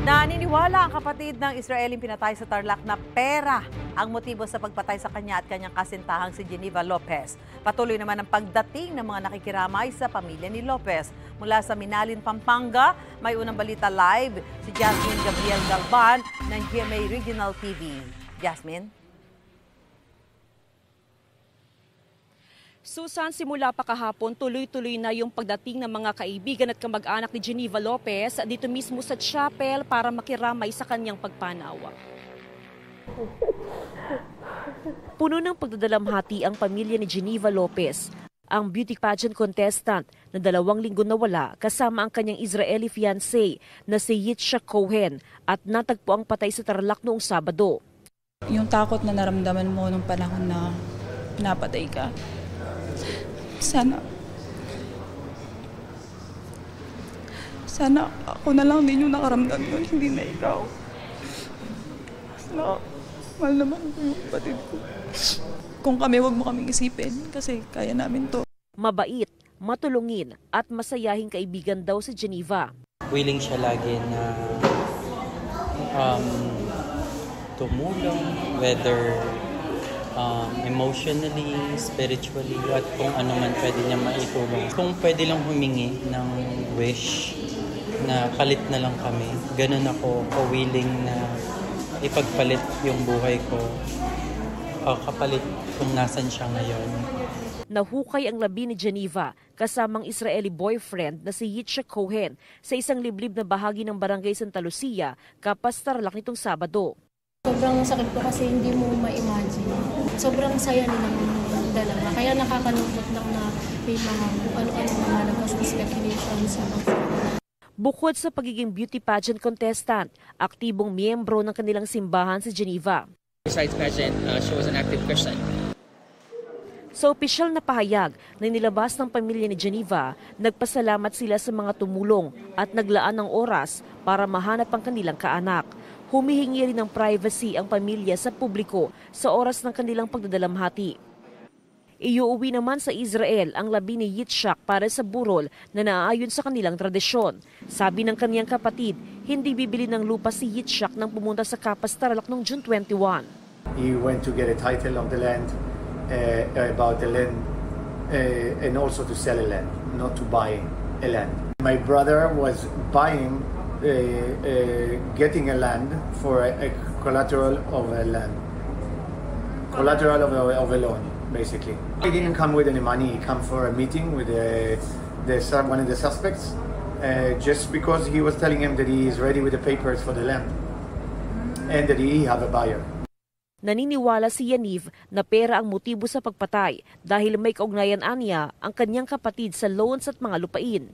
Naniniwala ang kapatid ng Israeling pinatay sa Tarlac na pera ang motibo sa pagpatay sa kanya at kanyang kasintahang si Geneva Lopez. Patuloy naman ang pagdating ng mga nakikiramay sa pamilya ni Lopez. Mula sa Minalin, Pampanga, may unang balita live si Jasmine Gabriel Galban ng GMA Regional TV. Jasmine? Susan, simula pa kahapon, tuloy-tuloy na yung pagdating ng mga kaibigan at kamag-anak ni Geneva Lopez dito mismo sa chapel para makiramay sa kanyang pagpanawa. Puno ng pagdadalamhati ang pamilya ni Geneva Lopez, ang beauty pageant contestant na 2 linggo nawala kasama ang kanyang Israeli fiancé na si Yitzhak Cohen at natagpo ang patay sa Tarlac noong Sabado. Yung takot na naramdaman mo nung panahon na napatay ka. Sana ako na lang din yung nakaramdam yun, hindi na ikaw. Sana, mahal naman ko yung kapatid ko. Kung kami, wag mo kaming isipin kasi kaya namin to. Mabait, matulungin at masayahing kaibigan daw si Geneva. Willing siya lagi na tumulong, whether emotionally, spiritually, at kung ano man pwede niya maitulong. Kung pwede lang humingi ng wish na palit na lang kami, ganun ako willing na ipagpalit yung buhay ko, kapalit kung nasan siya ngayon. Nahukay ang labi ni Geneva kasamang Israeli boyfriend na si Yitzhak Cohen sa isang liblib na bahagi ng barangay Santa Lucia, Kapas, Tarlac nitong Sabado. Sobrang sakit po kasi hindi mo ma-imagine. Sobrang saya nilang dalawa. Kaya nakakalungkot lang na may mga ano-ano mga nagka-speculation sa mga. Bukod sa pagiging beauty pageant contestant, aktibong miyembro ng kanilang simbahan si Geneva. Besides pageant, she was an active Christian. Sa opisyal na pahayag na nilabas ng pamilya ni Geneva, nagpasalamat sila sa mga tumulong at naglaan ng oras para mahanap ang kanilang kaanak. Humihingi rin ng privacy ang pamilya sa publiko sa oras ng kanilang pagdadalamhati. Iuuwi naman sa Israel ang labi ni Yitzhak para sa burol na naaayon sa kanilang tradisyon. Sabi ng kaniyang kapatid, hindi bibili ng lupa si Yitzhak nang pumunta sa Kapas, Tarlac noong June 21. He went to get a title of the land, about the land, and also to sell a land, not to buy a land. My brother was buying getting a land for a collateral of a land, collateral of a loan, basically. He didn't come with any money. He came for a meeting with one of the suspects, just because he was telling him that he is ready with the papers for the land and that he have a buyer. Naniniwala si Yaniv na pera ang motibo sa pagpatay dahil may kaugnayan aniya ang kanyang kapatid sa loans at mga lupain.